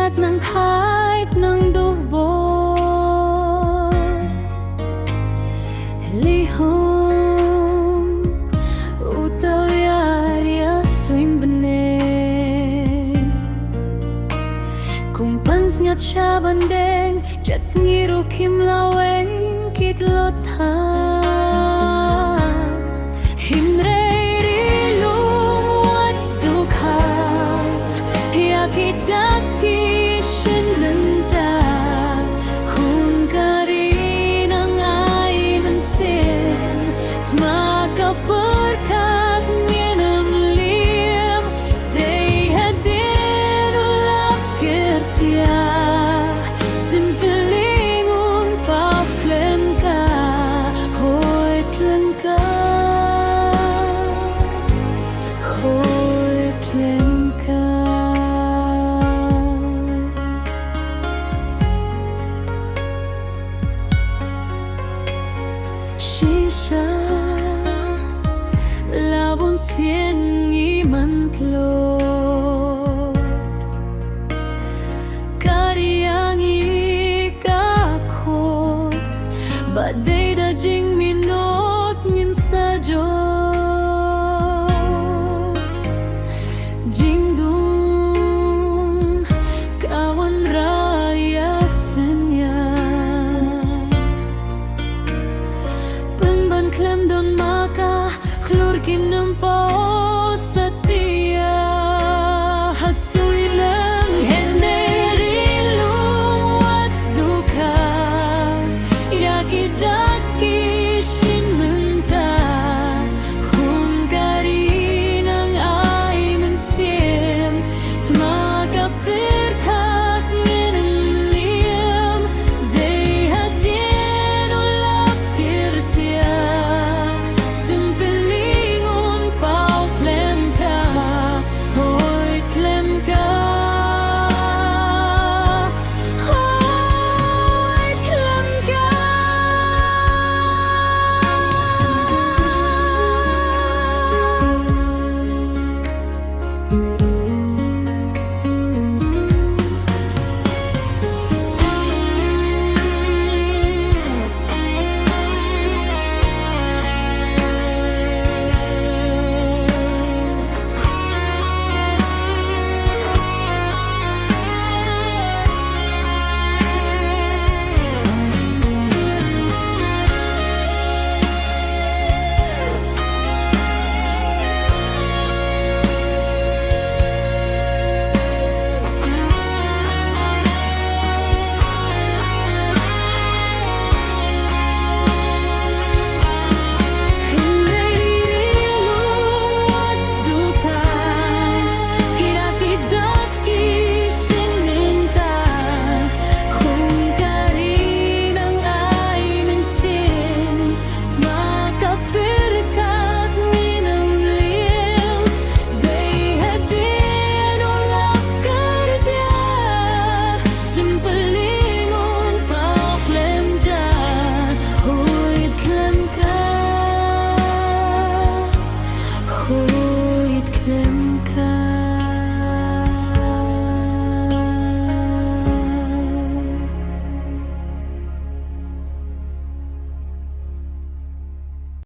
at ng kahit ng dubo. Lihom utaw yari asuing bane kung pans ngat siya bandeng jet sengiru kim laweng kitlot ha himrei rilum wat dukha yakidaki shinmenta kung karin ang ay mansin tmakapurkat nginam lim day hadin ulap kertia simpelingun paplem ka hoy tlem ka hoy tlem ka Shisha labon sien imantlot Kariang ikakot Baday da jing minot ngin sadyo Jing dung kawan raya senya Penban klem don maka Klur kinam po setia Hasui lang henderilum wat duka Yakidaki shinmenta Kung karin ang ay mansim Tmakapirkat nginam liyam Day hadin ulap kirtia Simpelingun pau plem ka Hoy tlem ka Hoy tlem ka Hoy tlem ka